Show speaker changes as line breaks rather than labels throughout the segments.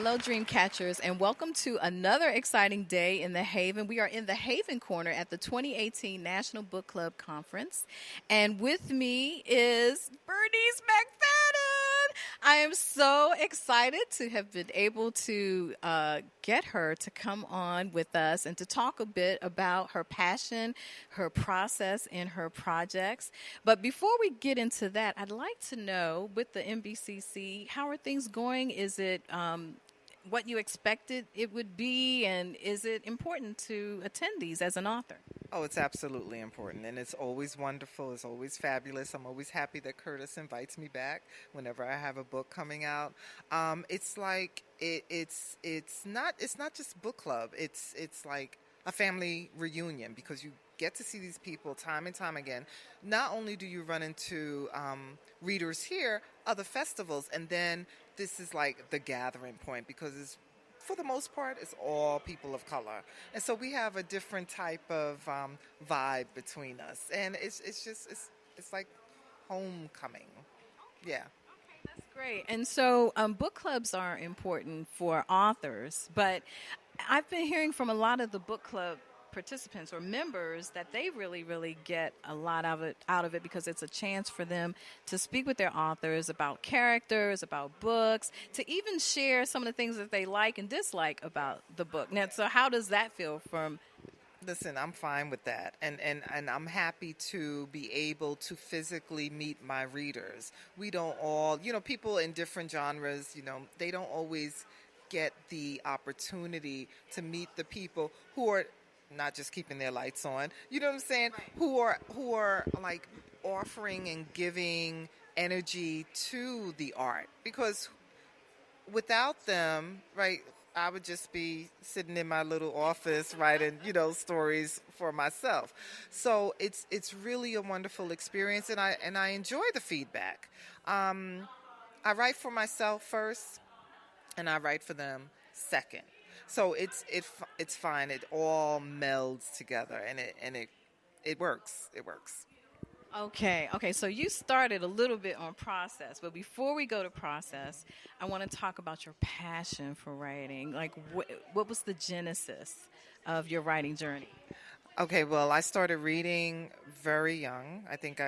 Hello, dream catchers, and welcome to another exciting day in the Haven. We are in the Haven Corner at the 2018 National Book Club Conference, and with me is Bernice McFadden. I am so excited to have been able to get her to come on with us and to talk a bit about her passion, her process, and her projects. But before we get into that, I'd like to know, with the NBCC, how are things going? Is it what you expected it would be, and is it important to attend these as an author?
Oh, it's absolutely important, and it's always wonderful. It's always fabulous. I'm always happy that Curtis invites me back whenever I have a book coming out. It's like it's not just book club. It's like a family reunion because you get to see these people time and time again. Not only do you run into readers here, other festivals, and then this is like the gathering point because it's, for the most part, it's all people of color. And so we have a different type of vibe between us. And it's like homecoming. Yeah.
That's great. And so book clubs are important for authors, but I've been hearing from a lot of the book club participants or members that they really get a lot out of it because it's a chance for them to speak with their authors about characters, about books, to even share some of the things that they like and dislike about the book. Now, so how does that feel from...
Listen, I'm fine with that, and I'm happy to be able to physically meet my readers. We don't all, people in different genres, they don't always get the opportunity to meet the people who are not just keeping their lights on, you know what I'm saying? Right. Who are like offering and giving energy to the art, because without them, right, I would just be sitting in my little office writing, stories for myself. So it's really a wonderful experience, and I enjoy the feedback. I write for myself first, and I write for them second. So it's fine. It all melds together, and it works. It works.
Okay. So you started a little bit on process, but before we go to process, I want to talk about your passion for writing. Like, what was the genesis of your writing journey?
Okay, well, I started reading very young. I think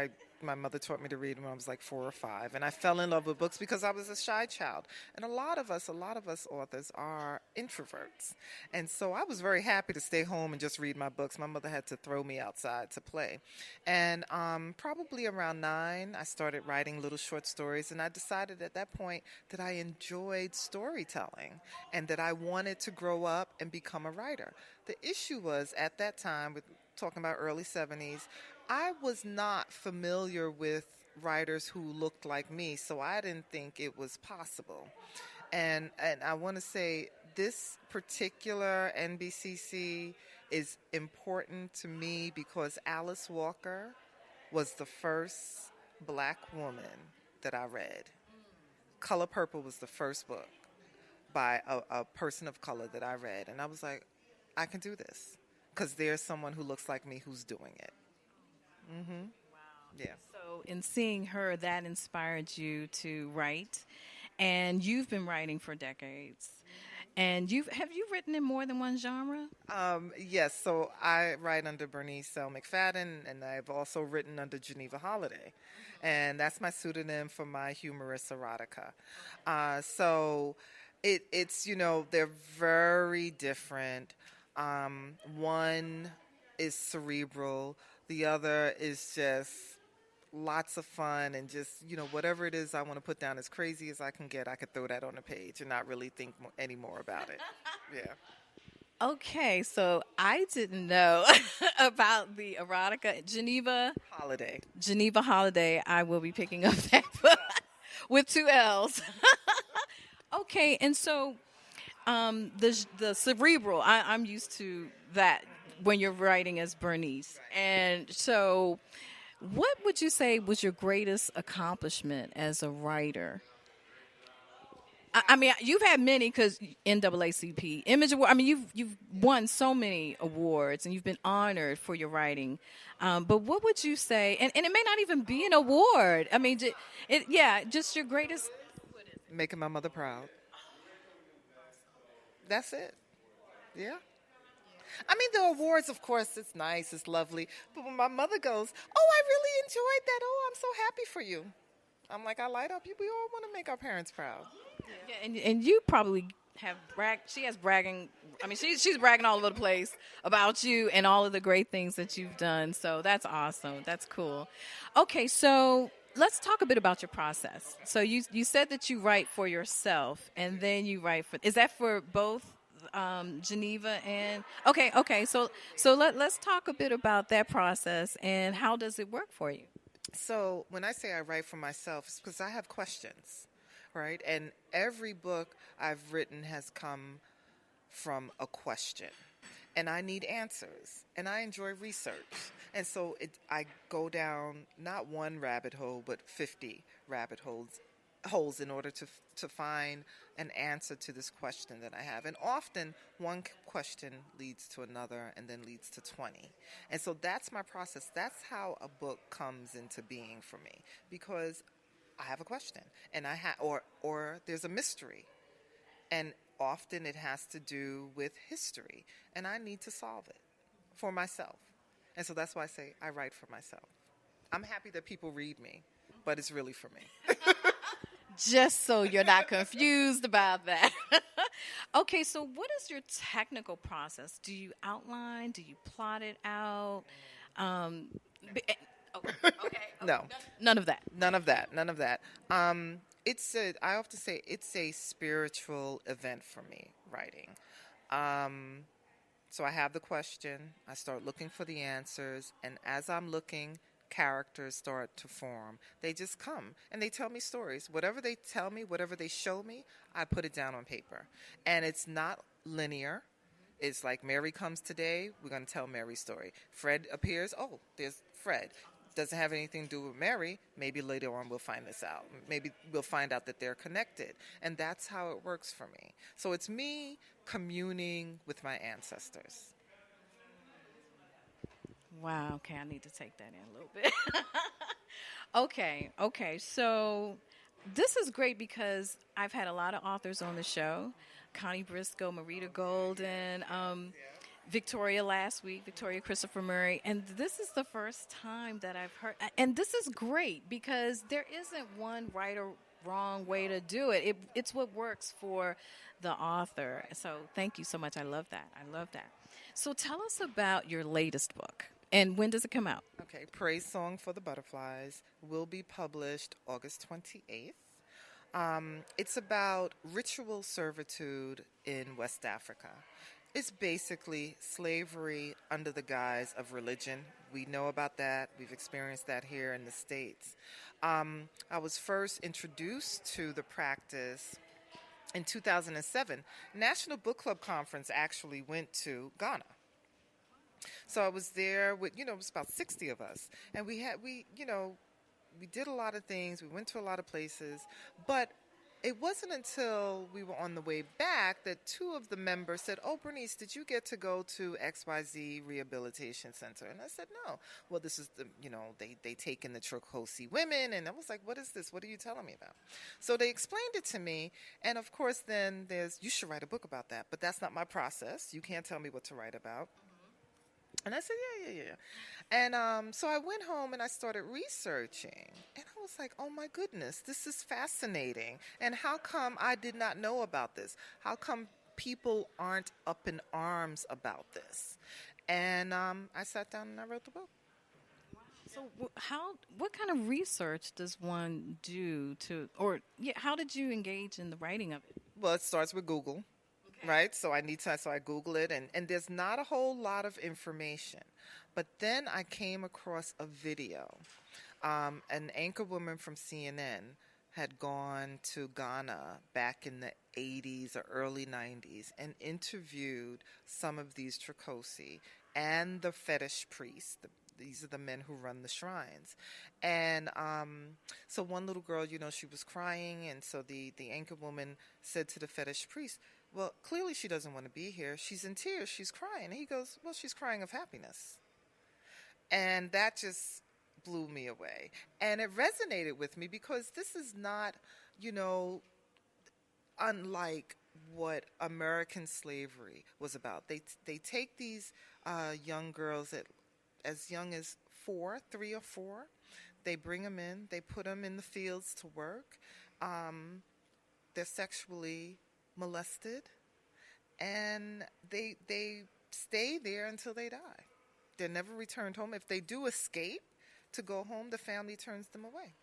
my mother taught me to read when I was like 4 or 5, and I fell in love with books because I was a shy child. And a lot of us authors are introverts. And so I was very happy to stay home and just read my books. My mother had to throw me outside to play. And probably around 9, I started writing little short stories, and I decided at that point that I enjoyed storytelling and that I wanted to grow up and become a writer. The issue was, at that time, with talking about early 70s, I was not familiar with writers who looked like me, so I didn't think it was possible. And I want to say this particular NBCC is important to me because Alice Walker was the first black woman that I read. Color Purple was the first book by a person of color that I read. And I was like, I can do this because there's someone who looks like me who's doing it. Mm-hmm.
Wow.
Yeah.
So in seeing her, that inspired you to write, and you've been writing for decades. And have you written in more than one genre?
Yes. So I write under Bernice L. McFadden, and I've also written under Geneva Holiday, and that's my pseudonym for my humorous erotica. So it's they're very different. One is cerebral. The other is just lots of fun and just, whatever it is I want to put down as crazy as I can get, I could throw that on the page and not really think any more about it. Yeah.
Okay, so I didn't know about the erotica. Geneva Holiday. I will be picking up that book with 2 L's. Okay, and so the cerebral, I'm used to that when you're writing as Bernice. And so what would you say was your greatest accomplishment as a writer? I mean, you've had many because NAACP, Image Award. I mean, you've won so many awards and you've been honored for your writing. But what would you say? And it may not even be an award. I mean, just your greatest.
Making my mother proud. That's it. Yeah. I mean, the awards, of course, it's nice, it's lovely. But when my mother goes, "Oh, I really enjoyed that. Oh, I'm so happy for you." I'm like, I light up. We all want to make our parents proud.
Yeah, and you probably have brag. She has bragging. I mean, she's bragging all over the place about you and all of the great things that you've done. So that's awesome. That's cool. Okay, so let's talk a bit about your process. So you said that you write for yourself, and then you write for. Is that for both? Geneva and okay. So let's talk a bit about that process and how does it work for you?
So when I say I write for myself, it's because I have questions, right? And every book I've written has come from a question. And I need answers. And I enjoy research. And so I go down not one rabbit hole, but 50 rabbit holes in order to find an answer to this question that I have. And often one question leads to another and then leads to 20. And so that's my process. That's how a book comes into being for me, because I have a question and or there's a mystery. And often it has to do with history, and I need to solve it for myself. And so that's why I say I write for myself. I'm happy that people read me, but it's really for me.
Just so you're not confused about that. Okay, so what is your technical process? Do you outline? Do you plot it out? Um, okay.
No,
None of that.
none of that. None of that. I often say it's a spiritual event for me, writing. So I have the question, I start looking for the answers, and as I'm looking, characters start to form. They just come and they tell me stories. Whatever they tell me, whatever they show me, I put it down on paper. And it's not linear. It's like Mary comes today, we're going to tell Mary's story. Fred appears, oh, there's Fred. Doesn't have anything to do with Mary. Maybe later on we'll find this out. Maybe we'll find out that they're connected. And that's how it works for me. So it's me communing with my ancestors.
Wow. Okay, I need to take that in a little bit. Okay. So this is great because I've had a lot of authors on the show. Connie Briscoe, Marita Golden, Victoria last week, Victoria Christopher Murray. And this is the first time that I've heard. And this is great because there isn't one right or wrong way to do it. It's what works for the author. So thank you so much. I love that. So tell us about your latest book. And when does it come out?
Okay, Praise Song for the Butterflies will be published August 28th. It's about ritual servitude in West Africa. It's basically slavery under the guise of religion. We know about that. We've experienced that here in the States. I was first introduced to the practice in 2007. National Book Club Conference actually went to Ghana. So I was there with, it was about 60 of us. And we did a lot of things. We went to a lot of places. But it wasn't until we were on the way back that two of the members said, "Oh, Bernice, did you get to go to XYZ Rehabilitation Center?" And I said, "No." Well, this is they take in the Trokosi women. And I was like, "What is this? What are you telling me about?" So they explained it to me. And of course, then you should write a book about that. But that's not my process. You can't tell me what to write about. And I said, yeah. And so I went home and I started researching. And I was like, oh, my goodness, this is fascinating. And how come I did not know about this? How come people aren't up in arms about this? And I sat down and I wrote the book.
So what kind of research does one do how did you engage in the writing of it?
Well, it starts with Google. Right, so I Google it, and there's not a whole lot of information. But then I came across a video. An anchor woman from CNN had gone to Ghana back in the 80s or early 90s and interviewed some of these Trokosi and the fetish priests. These are the men who run the shrines. And so one little girl, she was crying, and so the anchor woman said to the fetish priest, "Well, clearly she doesn't want to be here. She's in tears. She's crying." And he goes, "Well, she's crying of happiness." And that just blew me away. And it resonated with me because this is not, unlike what American slavery was about. They take these young girls as young as 3 or 4. They bring them in. They put them in the fields to work. They're sexually molested, and they stay there until they die. They're never returned home. If they do escape to go home, the family turns them away.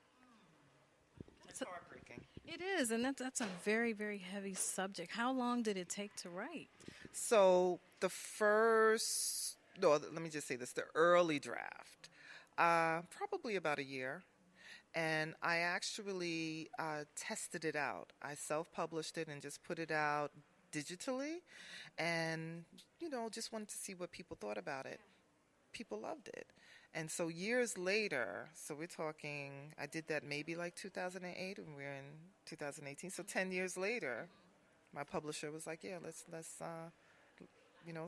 It's heartbreaking.
It is, and that's a very, very heavy subject. How long did it take to write?
So no, let me just say this: the early draft, probably about a year, and I actually tested it out. I self-published it and just put it out digitally, and just wanted to see what people thought about it. People loved it. And so years later, so we're talking, I did that maybe like 2008, and we're in 2018. So 10 years later, my publisher was like, yeah, let's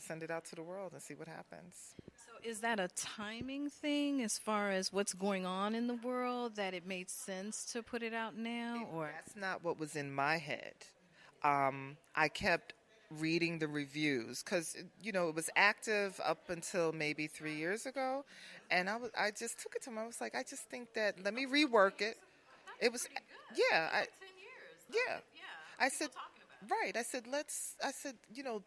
send it out to the world and see what happens.
So is that a timing thing as far as what's going on in the world that it made sense to put it out now? Or
That's not what was in my head. I kept reading the reviews because it was active up until maybe 3 years ago, and I just took it to him. I was like, I just think that let me rework it. It was, yeah,
10 years.
yeah. I said, right. I said,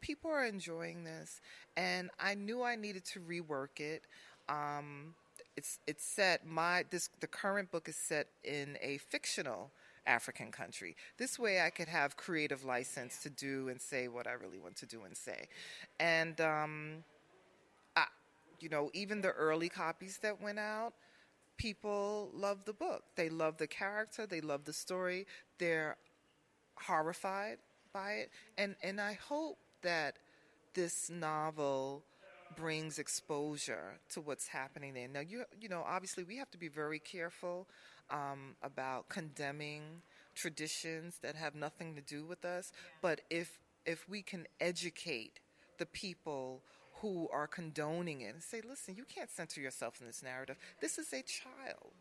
people are enjoying this, and I knew I needed to rework it. It's set. The current book is set in a fictional African country. This way I could have creative license to do and say what I really want to do and say. And, even the early copies that went out, people love the book. They love the character. They love the story. They're horrified by it. And I hope that this novel brings exposure to what's happening there. Now, obviously we have to be very careful about condemning traditions that have nothing to do with us. But if we can educate the people who are condoning it and say, listen, you can't center yourself in this narrative. This is a child.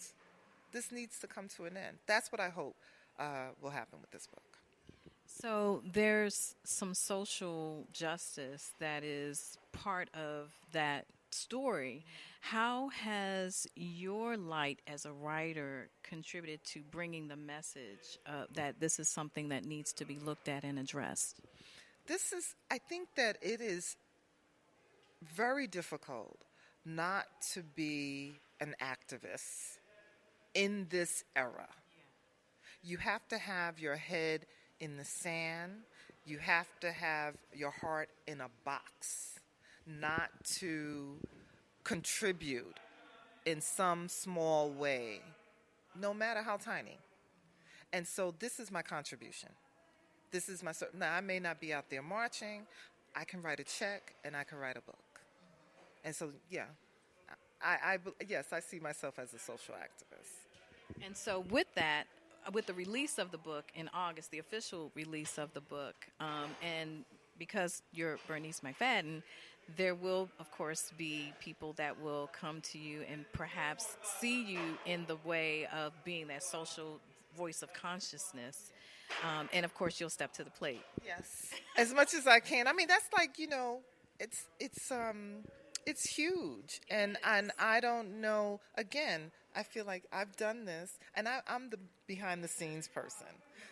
This needs to come to an end. That's what I hope will happen with this book.
So there's some social justice that is part of that story. How has your light as a writer contributed to bringing the message that this is something that needs to be looked at and addressed?
I think that it is very difficult not to be an activist in this era. You have to have your head in the sand. You have to have your heart in a box, not to contribute in some small way, no matter how tiny. And so this is my contribution. This is now I may not be out there marching. I can write a check and I can write a book. And so, yeah, yes, I see myself as a social activist.
And so with that, with the release of the book in August, the official release of the book, and because you're Bernice McFadden, there will, of course, be people that will come to you and perhaps see you in the way of being that social voice of consciousness. And, of course, you'll step to the plate.
Yes, as much as I can. I mean, that's like, it's huge. And I don't know, again, I feel like I've done this, and I'm the behind-the-scenes person.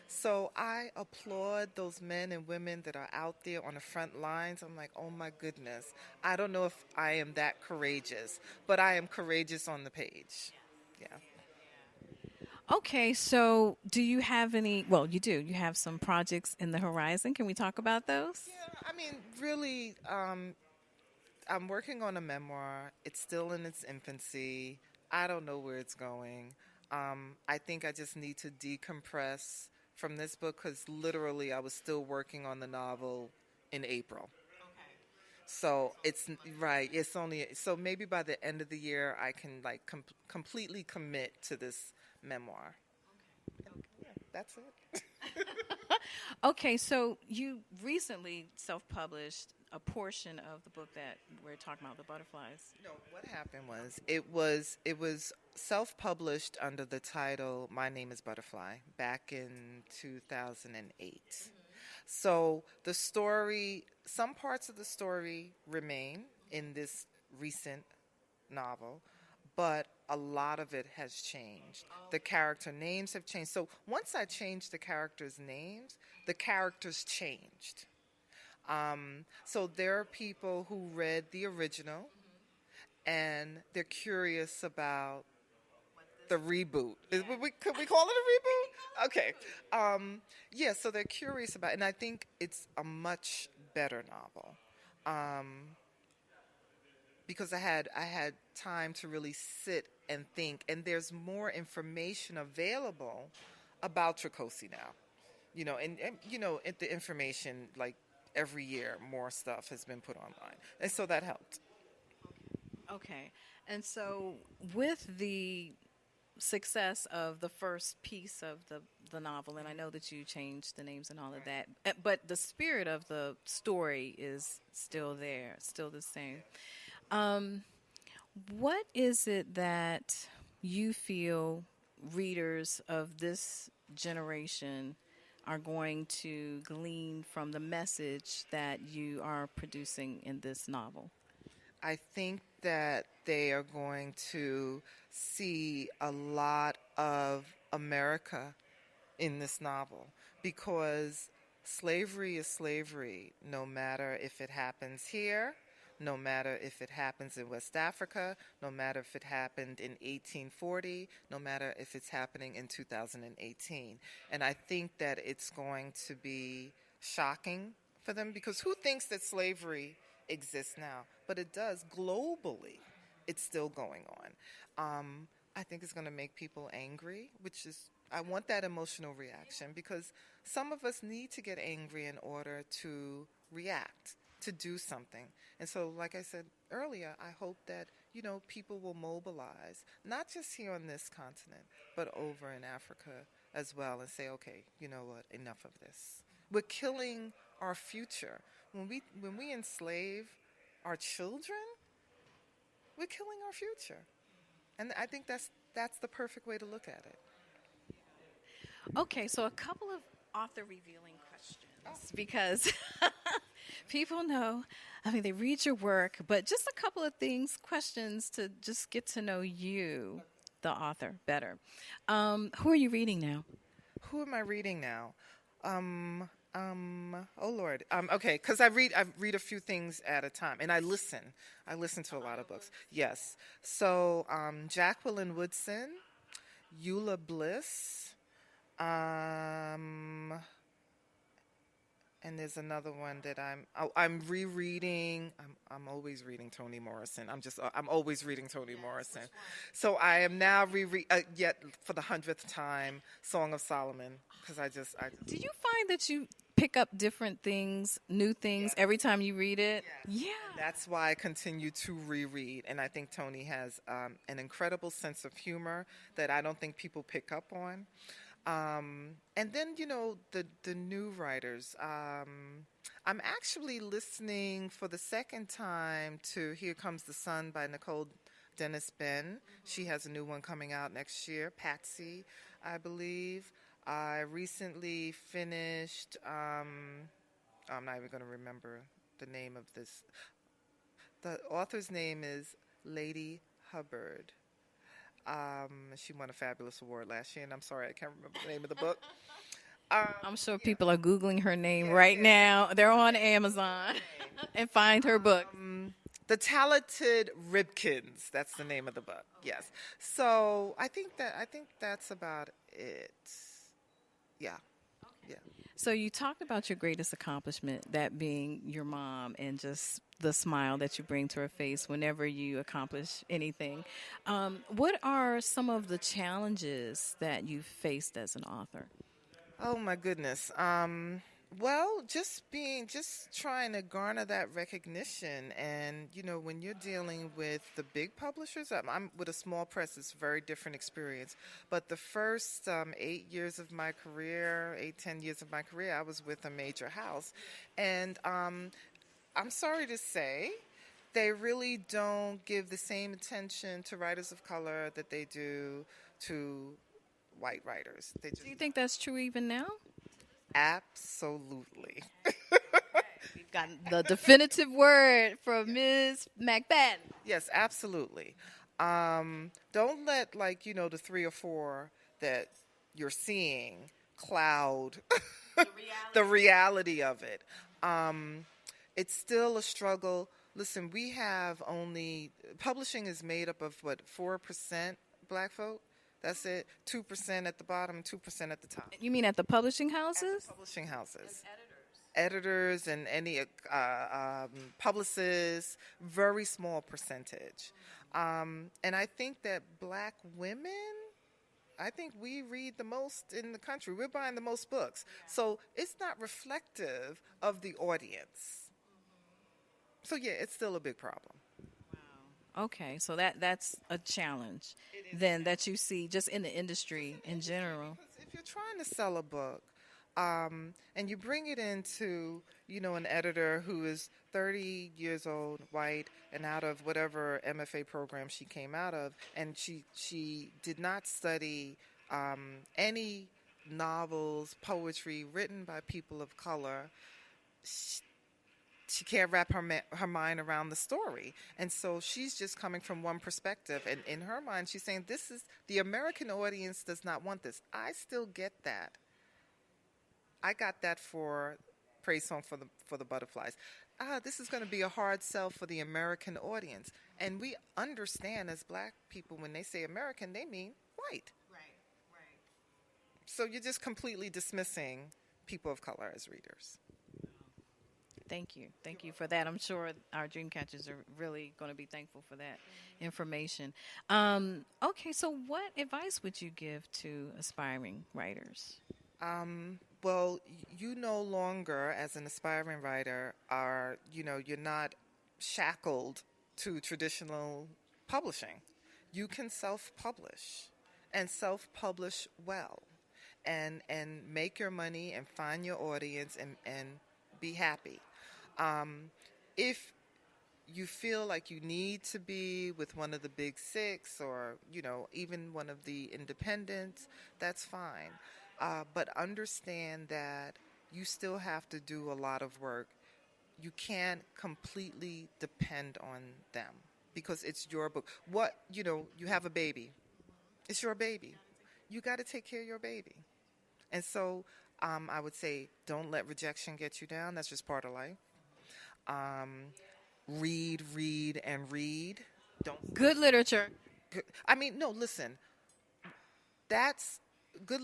So I applaud those men and women that are out there on the front lines. I'm like, oh, my goodness. I don't know if I am that courageous, but I am courageous on the page. Yeah.
Okay, so do you have any, well, you do. You have some projects in the horizon. Can we talk about those?
Yeah, I mean, really, I'm working on a memoir. It's still in its infancy. I don't know where it's going. I think I just need to decompress from this book because literally I was still working on the novel in April. Okay. So it's right. It's only so maybe by the end of the year I can like completely commit to this memoir. Okay. Yeah, that's it.
Okay, so you recently self-published a portion of the book that we're talking about, The Butterflies.
No, what happened was it was self-published under the title My Name is Butterfly back in 2008. Mm-hmm. So the story, some parts of the story remain in this recent novel, but a lot of it has changed. The character names have changed. So once I changed the characters' names, the characters changed. So there are people who read the original and they're curious about the reboot. Could we call it a reboot? Okay. Yeah, so they're curious about it, and I think it's a much better novel. Because I had time to really sit and think, and there's more information available about Tricosi now. The information, like, every year more stuff has been put online, and so that helped.
Okay. And so, with the success of the first piece of the novel, and I know that you changed the names and all of that, but the spirit of the story is still there, still the same. Um, what is it that you feel readers of this generation are going to glean from the message that you are producing in this novel?
I think that they are going to see a lot of America in this novel because slavery is slavery, no matter if it happens here, no matter if it happens in West Africa, no matter if it happened in 1840, no matter if it's happening in 2018. And I think that it's going to be shocking for them because who thinks that slavery exists now? But it does globally. It's still going on. I think it's going to make people angry, which is, I want that emotional reaction because some of us need to get angry in order to react, to do something. And so, like I said earlier, I hope that, people will mobilize, not just here on this continent, but over in Africa as well and say, okay, you know what, enough of this. We're killing our future. When we enslave our children, we're killing our future. And I think that's the perfect way to look at it.
Okay, so a couple of author revealing questions because people know, I mean, they read your work, but just a couple of questions to just get to know you, the author, better. Who are you reading now?
Who am I reading now? Oh Lord. Okay, because I read a few things at a time, and I listen. I listen to a lot of books. Yes. So, Jacqueline Woodson, Eula Bliss, um, and there's another one that I'm rereading. I'm always reading Toni Morrison. I'm always reading Toni Morrison. So I am now yet for the 100th time Song of Solomon because I
Do you find that you pick up different things, new things every time you read it?
Yes.
Yeah.
That's why I continue to reread, and I think Toni has an incredible sense of humor that I don't think people pick up on. And then, the new writers. I'm actually listening for the second time to Here Comes the Sun by Nicole Dennis Benn. She has a new one coming out next year, Patsy, I believe. I recently finished, I'm not even going to remember the name of this. The author's name is Lady Hubbard. She won a fabulous award last year, and I'm sorry I can't remember the name of the book.
I'm sure people are Googling her name right now. They're on Amazon and find her book.
The Talented Ribkins. That's the name of the book. Yes. So I think that's about it. Yeah. Yeah.
So you talked about your greatest accomplishment, that being your mom, and just the smile that you bring to her face whenever you accomplish anything. What are some of the challenges that you've faced as an author?
Oh my goodness. Well, just trying to garner that recognition, and when you're dealing with the big publishers, I'm with a small press. It's a very different experience. But the first 8 years of my career, 10 years of my career, I was with a major house, and I'm sorry to say, they really don't give the same attention to writers of color that they do to white writers.
Do you think that's true even now?
Absolutely.
We've gotten the definitive word from Ms. McFadden.
Yes, absolutely. Don't let, like, the three or four that you're seeing cloud the reality of it. It's still a struggle. Listen, we have publishing is made up of what, 4% black folk? That's it. 2% at the bottom, 2% at the top.
You mean at the publishing houses?
Publishing houses. Editors and any publicists, very small percentage. And I think that black women, I think we read the most in the country. We're buying the most books. So it's not reflective of the audience. So yeah, it's still a big problem.
Wow. Okay, so that's a challenge then that you see just in the industry in general.
If you're trying to sell a book, and you bring it into, an editor who is 30 years old, white, and out of whatever MFA program she came out of, and she did not study any novels, poetry written by people of color. She can't wrap her mind around the story. And so she's just coming from one perspective. And in her mind, she's saying, the American audience does not want this. I still get that. I got that for Praise Song for the Butterflies. This is going to be a hard sell for the American audience. And we understand as black people, when they say American, they mean white.
Right.
So you're just completely dismissing people of color as readers.
Thank you for that. I'm sure our dream catchers are really going to be thankful for that information. Okay, so what advice would you give to aspiring writers?
Well, you no longer, as an aspiring writer, you're not shackled to traditional publishing. You can self-publish and self-publish well and make your money and find your audience and be happy. If you feel like you need to be with one of the big six or, even one of the independents, that's fine. But understand that you still have to do a lot of work. You can't completely depend on them because it's your book. You have a baby. It's your baby. You got to take care of your baby. And so I would say don't let rejection get you down. That's just part of life. Read, and read.
Good literature.
No, listen. That's good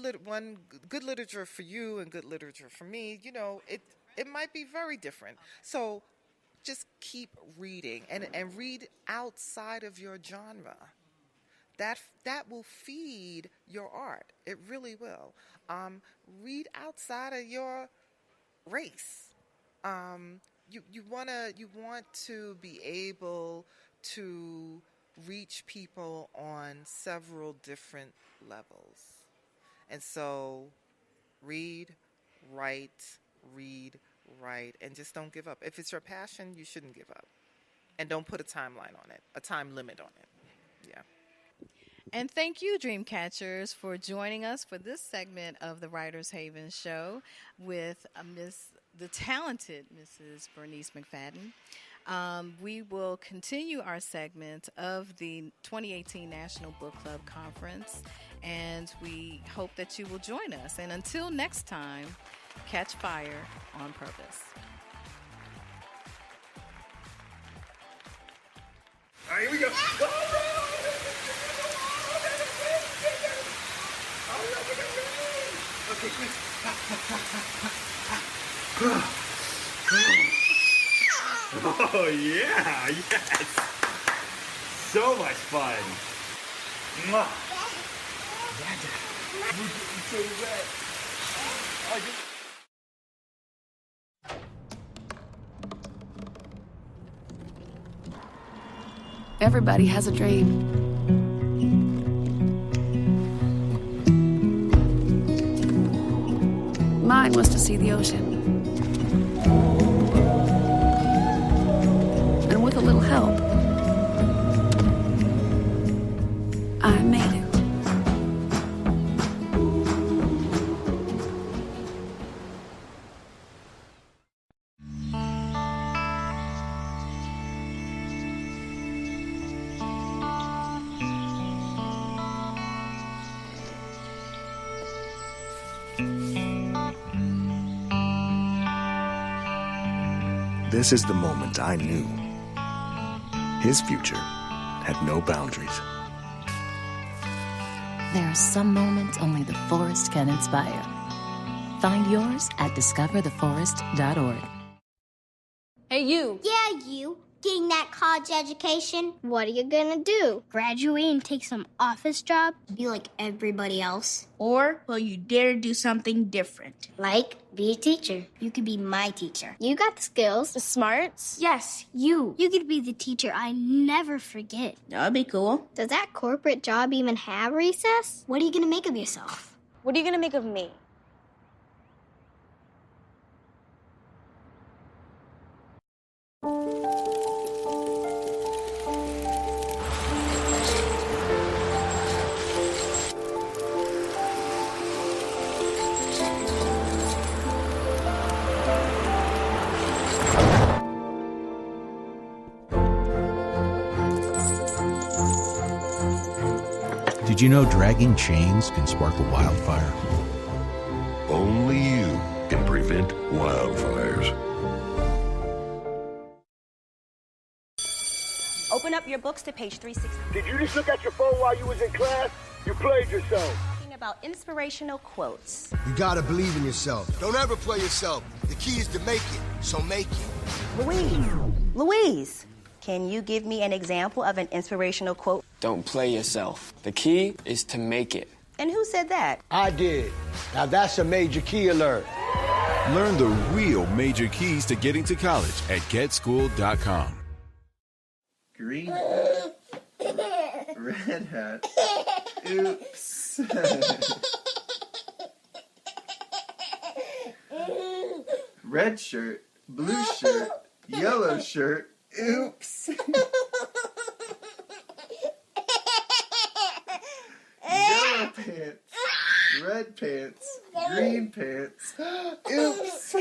literature for you and good literature for me. It might be very different. So just keep reading and read outside of your genre. That will feed your art. It really will. Read outside of your race. You want to be able to reach people on several different levels. And so read, write, and just don't give up. If it's your passion, you shouldn't give up. And don't put a timeline on it, a time limit on it. Yeah.
And thank you, Dreamcatchers, for joining us for this segment of the Writers Haven show with the talented Mrs. Bernice McFadden. We will continue our segment of the 2018 National Book Club Conference, and we hope that you will join us. And until next time, catch fire on purpose.
All right, here we go. Okay, quick. Oh, yeah, yes. So much fun. Mwah. Yeah, we're getting so wet.
Everybody has a dream. Mine was to see the ocean. And with a little help, I made it.
This is the moment I knew. His future had no boundaries.
There are some moments only the forest can inspire. Find yours at discovertheforest.org.
Hey, you.
Yeah, you. Getting that college education. What are you gonna do? Graduate and take some office job? Be like everybody else? Or will you dare do something different? Like, be a teacher. You could be my teacher. You got the skills.
The smarts?
Yes, you. You could be the teacher I never forget.
That'd be cool.
Does that corporate job even have recess? What are you gonna make of yourself?
What are you gonna make of me?
Did you know dragging chains can spark a wildfire?
Only you can prevent wildfires.
Open up your books to page 360.
Did you just look at your phone while you was in class? You played yourself.
Talking about inspirational quotes.
You gotta believe in yourself. Don't ever play yourself. The key is to make it, so make it.
Louise, can you give me an example of an inspirational quote?
Don't play yourself. The key is to make it.
And who said that?
I did. Now that's a major key alert.
Learn the real major keys to getting to college at getschool.com.
Green hat, red hat, oops. Red shirt, blue shirt, yellow shirt, oops. Yellow pants, red pants, green pants, oops.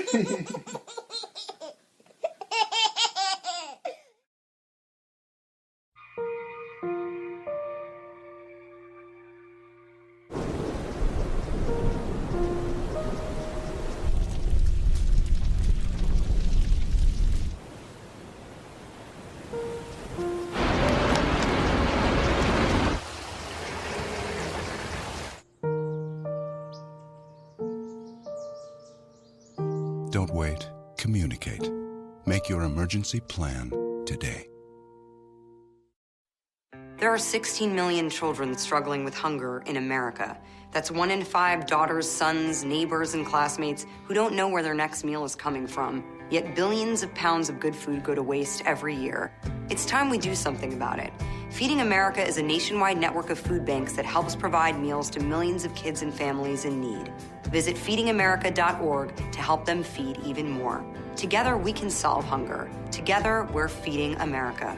Don't wait. Communicate. Make your emergency plan today.
There are 16 million children struggling with hunger in America. That's 1 in 5 daughters, sons, neighbors, and classmates who don't know where their next meal is coming from. Yet billions of pounds of good food go to waste every year. It's time we do something about it. Feeding America is a nationwide network of food banks that helps provide meals to millions of kids and families in need. Visit feedingamerica.org to help them feed even more. Together, we can solve hunger. Together, we're feeding America.